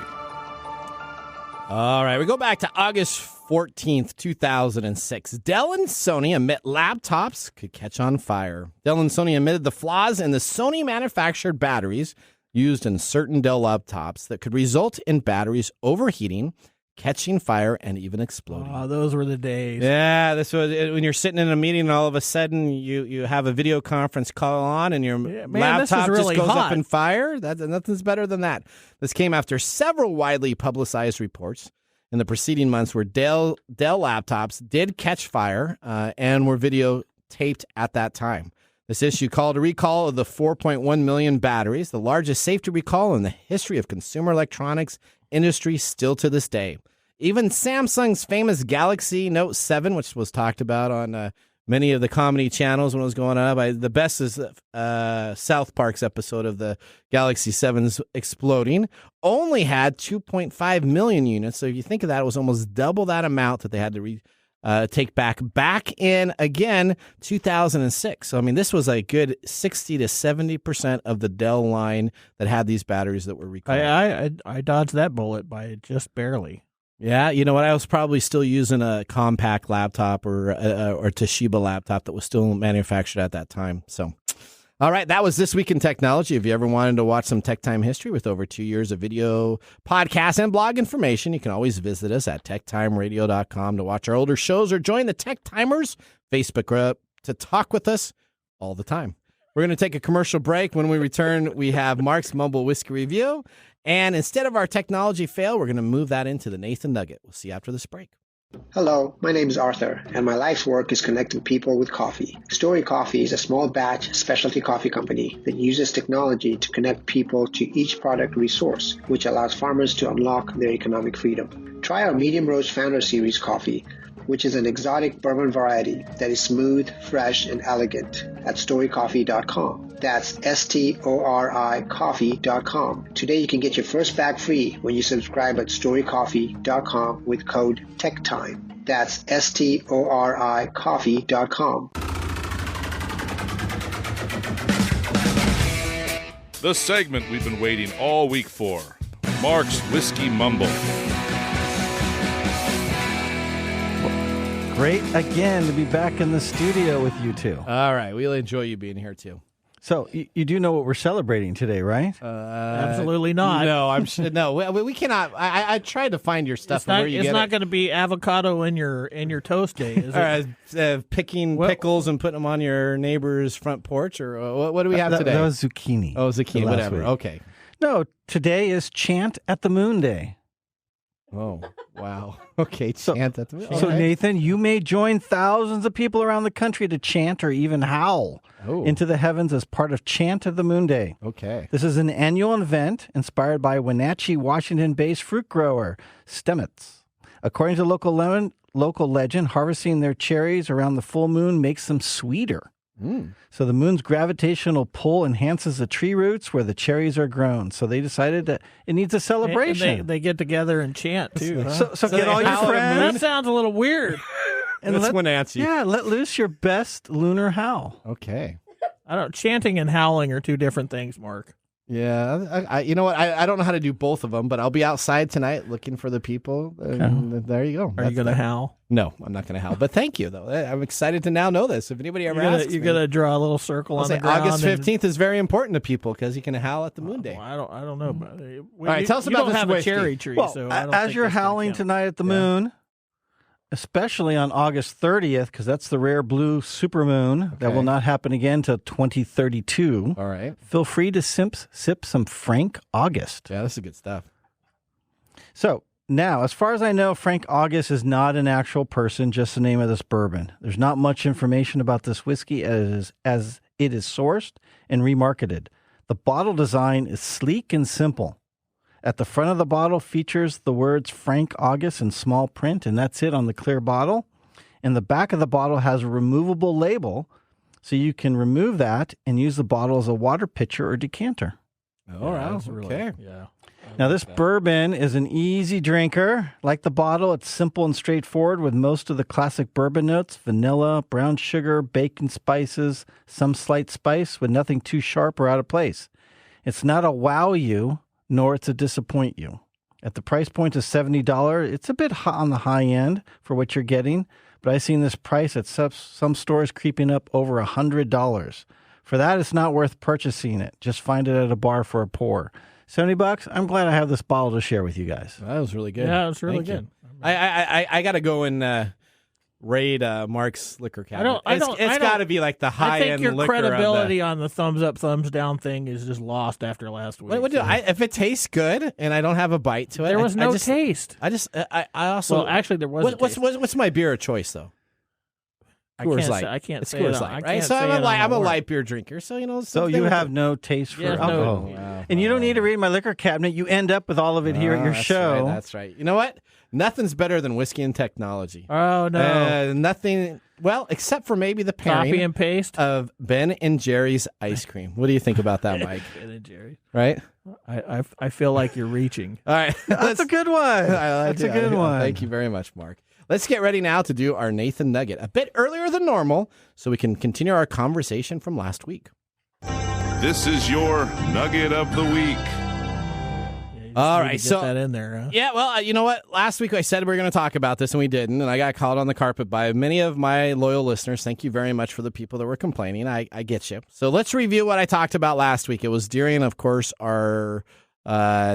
All right, we go back to August 14th, 2006. Dell and Sony admit laptops could catch on fire. Dell and Sony admitted the flaws in the Sony manufactured batteries used in certain Dell laptops that could result in batteries overheating, catching fire, and even exploding. Oh, those were the days. Yeah, this was when you're sitting in a meeting and all of a sudden you have a video conference call on and your Man, this is laptop really just goes hot. up in fire. Nothing's better than that. This came after several widely publicized reports in the preceding months where Dell laptops did catch fire and were videotaped at that time. This issue called a recall of the 4.1 million batteries, the largest safety recall in the history of consumer electronics industry still to this day. Even Samsung's famous Galaxy Note 7, which was talked about on many of the comedy channels when it was going on. The best is South Park's episode of the Galaxy 7's exploding, only had 2.5 million units. So if you think of that, it was almost double that amount that they had to take back in, again, 2006. So, I mean, this was a good 60 to 70% of the Dell line that had these batteries that were recalled. I dodged that bullet by just barely. Yeah, you know what? I was probably still using a compact laptop or Toshiba laptop that was still manufactured at that time. So, all right, that was This Week in Technology. If you ever wanted to watch some Tech Time history with over 2 years of video, podcast, and blog information, you can always visit us at techtimeradio.com to watch our older shows or join the Tech Timers Facebook group to talk with us all the time. We're going to take a commercial break. When we return, we have Mark's Mumble Whiskey Review. And instead of our technology fail, we're going to move that into the Nathan Nugget. We'll see you after this break. Hello, my name is Arthur, and my life's work is connecting people with coffee. StoriCoffee is a small batch specialty coffee company that uses technology to connect people to each product resource, which allows farmers to unlock their economic freedom. Try our Medium Roast Founder Series coffee, which is an exotic bourbon variety that is smooth, fresh, and elegant at StoriCoffee.com. That's STORI coffee.com. Today you can get your first bag free when you subscribe at StoriCoffee.com with code TechTime. That's STORI coffee.com. The segment we've been waiting all week for. Marc's Whiskey Mumble. Great again to be back in the studio with you two. All right. We'll enjoy you being here, too. So you do know what we're celebrating today, right? Absolutely not. No, no. We cannot. I tried to find your stuff. It's not going to be avocado in your toast day, is it? Picking pickles and putting them on your neighbor's front porch, or what do we have today? That was zucchini. Oh, zucchini. Whatever. Week. Okay. No, today is Chant at the Moon Day. Oh, wow. Okay, chant at the moon. So, Nathan, you may join thousands of people around the country to chant or even howl into the heavens as part of Chant at the Moon Day. Okay. This is an annual event inspired by Wenatchee, Washington-based fruit grower Stemets. According to local legend, harvesting their cherries around the full moon makes them sweeter. So the moon's gravitational pull enhances the tree roots where the cherries are grown. So they decided that it needs a celebration. And they get together and chant, too. Huh? So get all your friends. That sounds a little weird. And that's Wenatchee. Yeah, let loose your best lunar howl. Okay. Chanting and howling are two different things, Mark. Yeah, I you know what? I don't know how to do both of them, but I'll be outside tonight looking for the people. And there you go. Are you going to howl? No, I'm not going to howl. But thank you, though. I'm excited to now know this. If anybody ever asks you're going to draw a little circle on the ground. August 15th is very important to people because you can howl at the moon day. Well, I don't know about it. All right, tell us about this You don't have whiskey. a cherry tree, Well, so I don't as think you're that's gonna howling count. tonight at the moon, especially on August 30th, because that's the rare blue supermoon that will not happen again till 2032. All right. Feel free to sip some Frank August. Yeah, this is good stuff. So now, as far as I know, Frank August is not an actual person, just the name of this bourbon. There's not much information about this whiskey as it is sourced and remarketed. The bottle design is sleek and simple. At the front of the bottle features the words Frank August in small print, and that's it on the clear bottle. And the back of the bottle has a removable label, so you can remove that and use the bottle as a water pitcher or decanter. Oh, wow. Okay. Yeah. Now, this bourbon is an easy drinker. Like the bottle, it's simple and straightforward with most of the classic bourbon notes, vanilla, brown sugar, bacon spices, some slight spice with nothing too sharp or out of place. It's not a wow you, nor it's a disappoint you. At the price point of $70, it's a bit hot on the high end for what you're getting, but I've seen this price at some stores creeping up over $100. For that, it's not worth purchasing it. Just find it at a bar for a pour. $70. I'm glad I have this bottle to share with you guys. That was really good. Yeah, it was really Thank you. good. I got to go and raid Mark's liquor cabinet. It's got to be like the high end liquor. I think your credibility on the thumbs up, thumbs down thing is just lost after last week. If it tastes good and I don't have a bite to it, there was no taste. I also. Well, actually, there was. What's my beer of choice though? Coors Light. I can't it's say Coors it. Light, right? So I'm a light beer drinker. So So you have no taste for alcohol, and you don't need to read my liquor cabinet. You end up with all of it here at your show. Right, that's right. You know what? Nothing's better than whiskey and technology. Oh no, nothing. Well, except for maybe the pairing copy and paste of Ben and Jerry's ice cream. What do you think about that, Mike? Ben and Jerry, right? I feel like you're reaching. All right, that's a good one. That's a good one. Thank you very much, Mark. Let's get ready now to do our Nathan Nugget a bit earlier than normal so we can continue our conversation from last week. This is your Nugget of the Week. All right, so get that in there. Huh? Yeah, well, you know what? Last week I said we were going to talk about this, and we didn't, and I got called on the carpet by many of my loyal listeners. Thank you very much for the people that were complaining. I get you. So let's review what I talked about last week. It was during, of course, our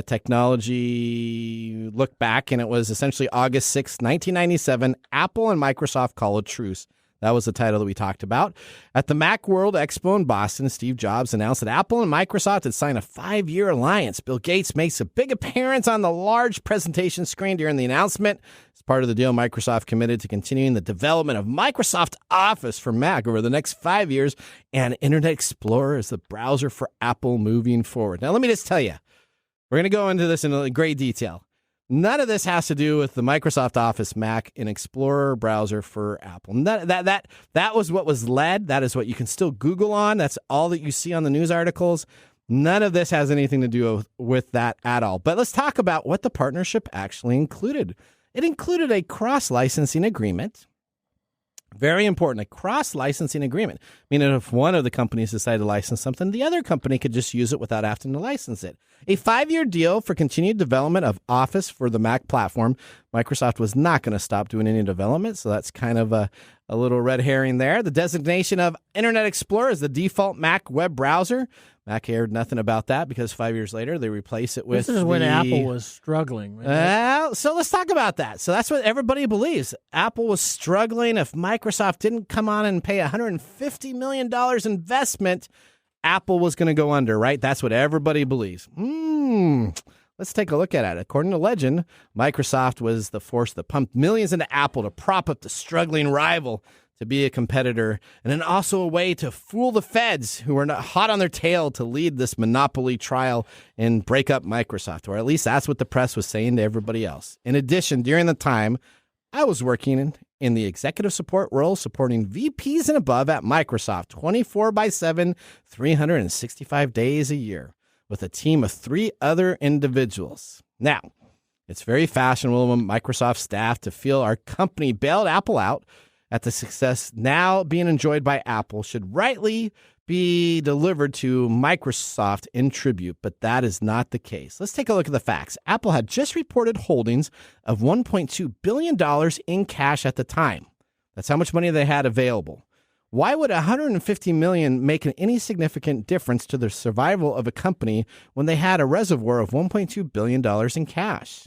technology look back, and it was essentially August 6th, 1997. Apple and Microsoft call a truce. That was the title that we talked about. At the Macworld Expo in Boston, Steve Jobs announced that Apple and Microsoft had signed a 5-year alliance. Bill Gates makes a big appearance on the large presentation screen during the announcement. As part of the deal, Microsoft committed to continuing the development of Microsoft Office for Mac over the next 5 years and Internet Explorer as the browser for Apple moving forward. Now, let me just tell you, we're going to go into this in great detail. None of this has to do with the Microsoft Office Mac and Explorer browser for Apple. That was what was led. That is what you can still Google on. That's all that you see on the news articles. None of this has anything to do with that at all. But let's talk about what the partnership actually included. It included a cross-licensing agreement. Very important, a cross-licensing agreement, meaning if one of the companies decided to license something, the other company could just use it without having to license it. A 5-year deal for continued development of Office for the Mac platform. Microsoft was not going to stop doing any development, so that's kind of a little red herring there. The designation of Internet Explorer as the default Mac web browser. Mac cared nothing about that because 5 years later they replace it with This is when Apple was struggling. So let's talk about that. So that's what everybody believes. Apple was struggling. If Microsoft didn't come on and pay $150 million investment, Apple was going to go under, right? That's what everybody believes. Let's take a look at it. According to legend, Microsoft was the force that pumped millions into Apple to prop up the struggling rival to be a competitor, and then also a way to fool the feds who were not hot on their tail to lead this monopoly trial and break up Microsoft, or at least that's what the press was saying to everybody else. In addition, during the time, I was working in the executive support role supporting VPs and above at Microsoft 24/7, 365 days a year with a team of 3 other individuals. Now, it's very fashionable among Microsoft staff to feel our company bailed Apple out at the success now being enjoyed by Apple should rightly be delivered to Microsoft in tribute, but that is not the case. Let's take a look at the facts. Apple had just reported holdings of $1.2 billion in cash at the time. That's how much money they had available. Why would $150 million make any significant difference to the survival of a company when they had a reservoir of $1.2 billion in cash?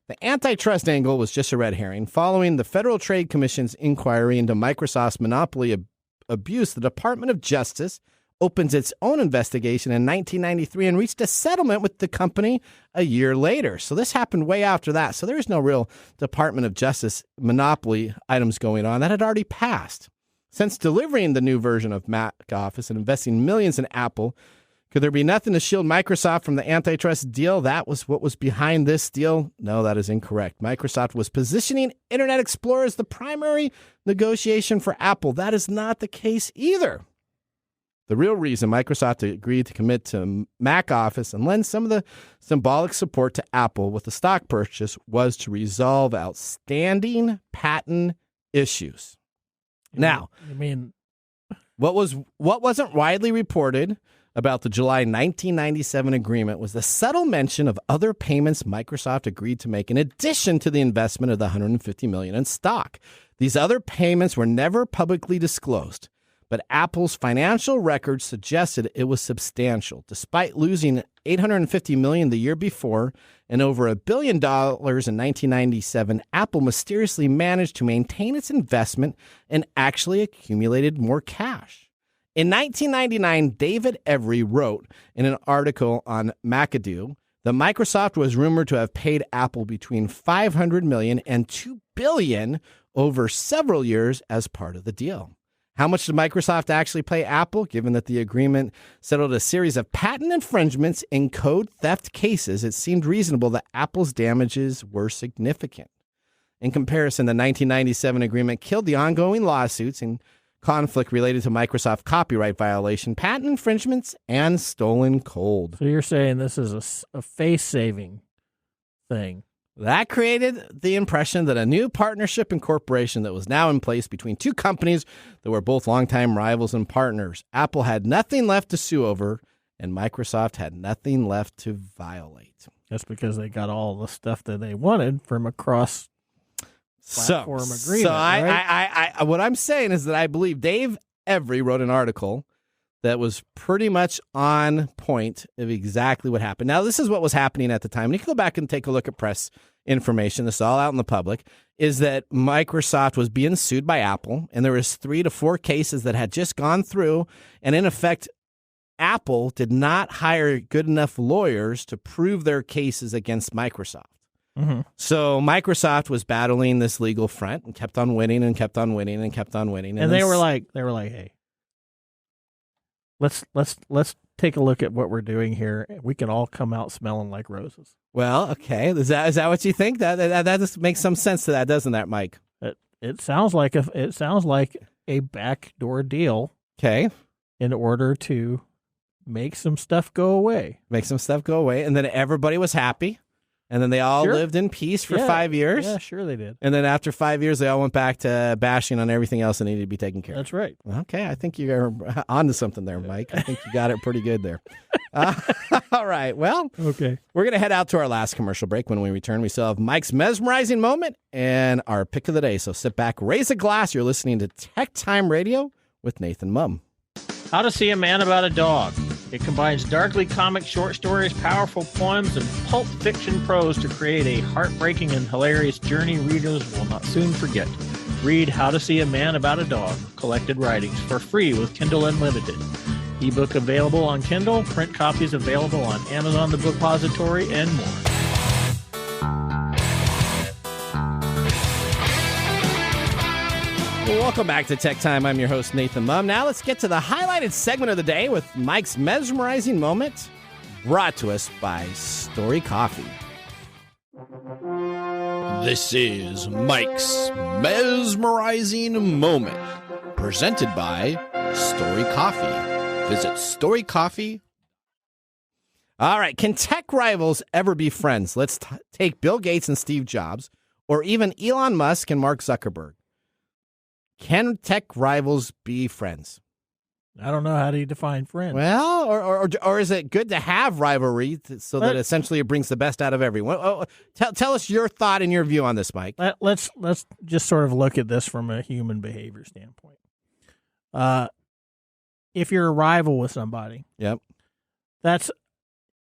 The antitrust angle was just a red herring. Following the Federal Trade Commission's inquiry into Microsoft's monopoly abuse, the Department of Justice opens its own investigation in 1993 and reached a settlement with the company a year later. So this happened way after that. So there's no real Department of Justice monopoly items going on. That had already passed. Since delivering the new version of Mac Office and investing millions in Apple, could there be nothing to shield Microsoft from the antitrust deal? That was what was behind this deal? No, that is incorrect. Microsoft was positioning Internet Explorer as the primary negotiation for Apple. That is not the case either. The real reason Microsoft agreed to commit to Mac Office and lend some of the symbolic support to Apple with the stock purchase was to resolve outstanding patent issues. Now, what wasn't widely reported about the July 1997 agreement was the subtle mention of other payments Microsoft agreed to make in addition to the investment of the $150 million in stock. These other payments were never publicly disclosed, but Apple's financial records suggested it was substantial. Despite losing $850 million the year before and over $1 billion in 1997, Apple mysteriously managed to maintain its investment and actually accumulated more cash. In 1999, David Every wrote in an article on McAdoo that Microsoft was rumored to have paid Apple between $500 million and $2 billion over several years as part of the deal. How much did Microsoft actually pay Apple? Given that the agreement settled a series of patent infringements and code theft cases, it seemed reasonable that Apple's damages were significant. In comparison, the 1997 agreement killed the ongoing lawsuits and conflict related to Microsoft copyright violation, patent infringements, and stolen code. So you're saying this is a face-saving thing. That created the impression that a new partnership and corporation that was now in place between two companies that were both longtime rivals and partners. Apple had nothing left to sue over, and Microsoft had nothing left to violate. That's because they got all the stuff that they wanted from a cross-platform agreement. So right? I what I'm saying is that I believe Dave Every wrote an article that was pretty much on point of exactly what happened. Now, this is what was happening at the time. And you can go back and take a look at press information. This is all out in the public, is that Microsoft was being sued by Apple, and there was 3 to 4 cases that had just gone through. And in effect, Apple did not hire good enough lawyers to prove their cases against Microsoft. Mm-hmm. So Microsoft was battling this legal front and kept on winning and kept on winning and kept on winning. And they were like, hey, let's take a look at what we're doing here. We can all come out smelling like roses. Well, okay. Is that what you think? That just makes some sense to that, doesn't that, Mike? It sounds like a backdoor deal. Okay. In order to make some stuff go away. And then everybody was happy. And then they all lived in peace for 5 years. Yeah, sure they did. And then after 5 years, they all went back to bashing on everything else that needed to be taken care of. That's right. Okay, I think you're onto something there, Mike. I think you got it pretty good there. All right, well, Okay. we're going to head out to our last commercial break. When we return, we still have Mike's mesmerizing moment and our pick of the day. So sit back, raise a glass. You're listening to Tech Time Radio with Nathan Mumm. How to See a Man About a Dog. It combines darkly comic short stories, powerful poems, and pulp fiction prose to create a heartbreaking and hilarious journey readers will not soon forget. Read How to See a Man About a Dog, collected writings, for free with Kindle Unlimited. Ebook available on Kindle, print copies available on Amazon the Bookpository, and more. Well, welcome back to Tech Time. I'm your host, Nathan Mumm. Now let's get to the highlighted segment of the day with Mike's mesmerizing moment, brought to us by StoriCoffee. This is Mike's mesmerizing moment, presented by StoriCoffee. Visit StoriCoffee. All right, can tech rivals ever be friends? Let's take Bill Gates and Steve Jobs, or even Elon Musk and Mark Zuckerberg. Can tech rivals be friends? I don't know. How do you define friends? Well, or is it good to have rivalry so that essentially it brings the best out of everyone? Tell us your thought and your view on this, Mike. Let's just sort of look at this from a human behavior standpoint. If you're a rival with somebody, Yep. that's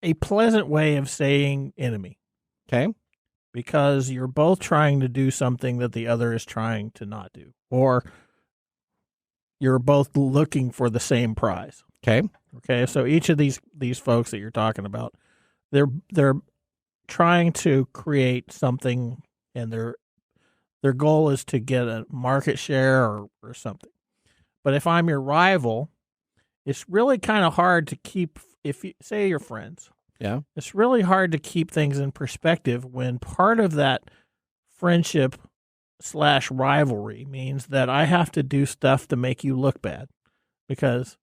a pleasant way of saying enemy. Okay. Because you're both trying to do something that the other is trying to not do, or you're both looking for the same prize. Okay. Okay. So each of these folks that you're talking about, they're trying to create something, and their goal is to get a market share or something. But if I'm your rival, it's really kind of hard to keep. If you say you're friends. Yeah. It's really hard to keep things in perspective when part of that friendship / rivalry means that I have to do stuff to make you look bad, because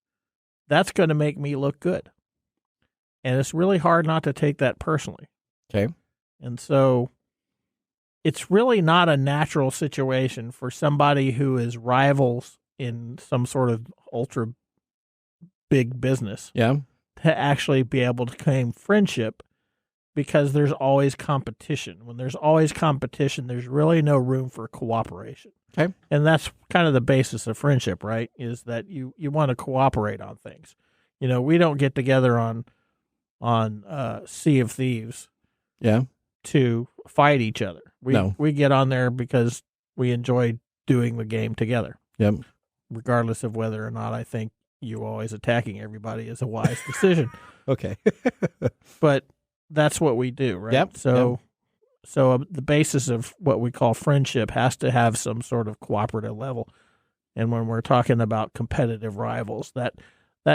that's going to make me look good. And it's really hard not to take that personally. Okay. And so it's really not a natural situation for somebody who is rivals in some sort of ultra big business. Yeah. To actually be able to claim friendship, because there's always competition. When there's always competition, there's really no room for cooperation. Okay. And that's kind of the basis of friendship, right? Is that you want to cooperate on things. You know, we don't get together on Sea of Thieves to fight each other. We get on there because we enjoy doing the game together. Yep. Regardless of whether or not I think you always attacking everybody is a wise decision. Okay. But that's what we do, right? Yep. So the basis of what we call friendship has to have some sort of cooperative level. And when we're talking about competitive rivals, that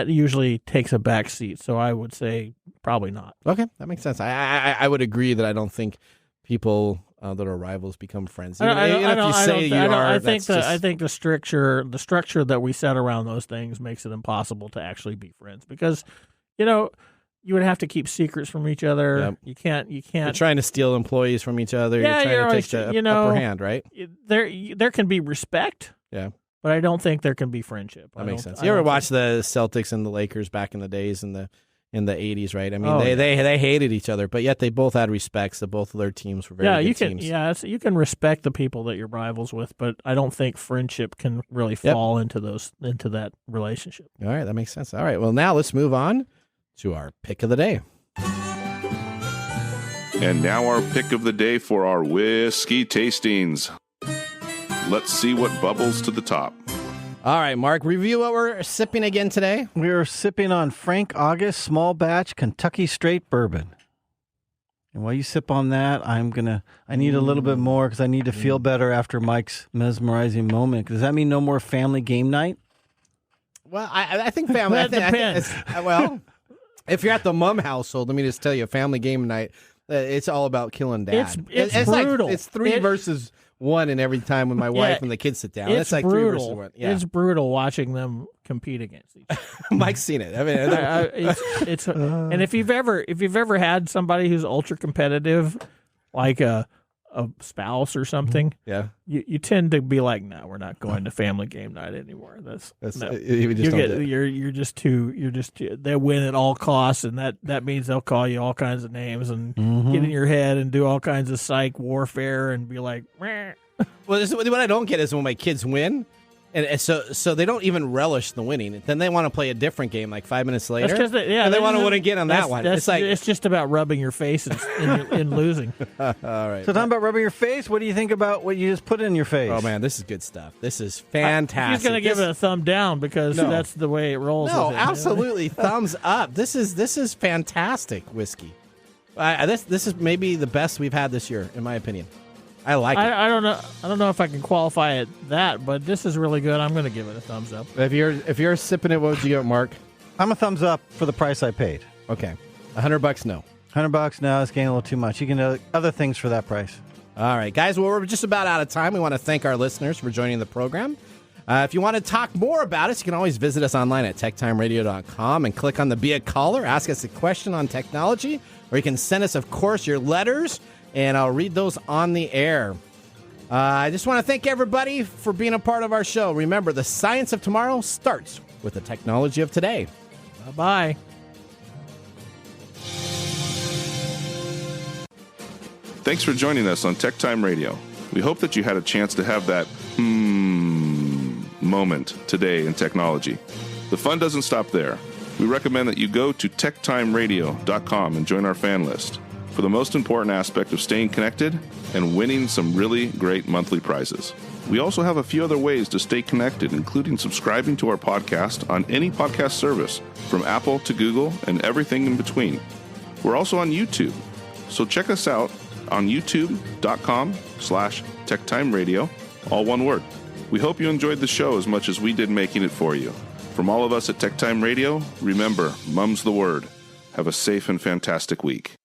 usually takes a back seat. So I would say probably not. Okay, that makes sense. I would agree that I don't think people that are rivals become friends. I think the structure that we set around those things makes it impossible to actually be friends, because, you know, you would have to keep secrets from each other. Yep. You can't. You're trying to steal employees from each other. Yeah, you're trying to take the upper hand, right? There can be respect. Yeah. But I don't think there can be friendship. That makes sense. You ever watch the Celtics and the Lakers back in the days in the 80s, right? I mean, they hated each other, but yet they both had respects. That both of their teams were very good teams. You can respect the people that you're rivals with, but I don't think friendship can really fall into that relationship. All right, that makes sense. All right, well, now let's move on to our pick of the day. And now our pick of the day for our whiskey tastings. Let's see what bubbles to the top. All right, Mark, review what we're sipping again today. We're sipping on Frank August Small Batch Kentucky Straight Bourbon. And while you sip on that, I need a little bit more because I need to feel better after Mike's mesmerizing moment. Does that mean no more family game night? Well, I think family. That depends. Well, if you're at the Mumm household, let me just tell you, family game night, it's all about killing dad. It's brutal. It's three versus one, and every time when my wife and the kids sit down, it's like brutal. 3 versus 1. Yeah. It's brutal watching them compete against each other. Mike's seen it. I mean, and if you've ever had somebody who's ultra competitive, like a spouse or something, Yeah. you tend to be like, no, we're not going to family game night anymore. That's no. You just don't do it. You're just too they win at all costs, and that means they'll call you all kinds of names and get in your head and do all kinds of psych warfare and be like, meh. Well, what I don't get is when my kids win, and so they don't even relish the winning. Then they want to play a different game like 5 minutes later. That's and they want to win again on that one. It's like it's just about rubbing your face in losing. all right. So talking about rubbing your face, what do you think about what you just put in your face? Oh man, this is good stuff. This is fantastic. He's going to give it a thumb down because that's the way it rolls. No, with him, absolutely thumbs up. This is fantastic whiskey. This is maybe the best we've had this year, in my opinion. I like it. I don't know if I can qualify it that, but this is really good. I'm going to give it a thumbs up. If you're sipping it, what would you give it, Mark? I'm a thumbs up for the price I paid. Okay, $100 no. $100 no, it's getting a little too much. You can do other things for that price. All right, guys. Well, we're just about out of time. We want to thank our listeners for joining the program. If you want to talk more about us, you can always visit us online at techtimeradio.com and click on the Be a Caller. Ask us a question on technology, or you can send us, of course, your letters, and I'll read those on the air. I just want to thank everybody for being a part of our show. Remember, the science of tomorrow starts with the technology of today. Bye-bye. Thanks for joining us on TechTime Radio. We hope that you had a chance to have that moment today in technology. The fun doesn't stop there. We recommend that you go to techtimeradio.com and join our fan list for the most important aspect of staying connected and winning some really great monthly prizes. We also have a few other ways to stay connected, including subscribing to our podcast on any podcast service, from Apple to Google and everything in between. We're also on YouTube, so check us out on youtube.com/techtimeradio, all one word. We hope you enjoyed the show as much as we did making it for you. From all of us at TechTime Radio, remember, Mumm's the word. Have a safe and fantastic week.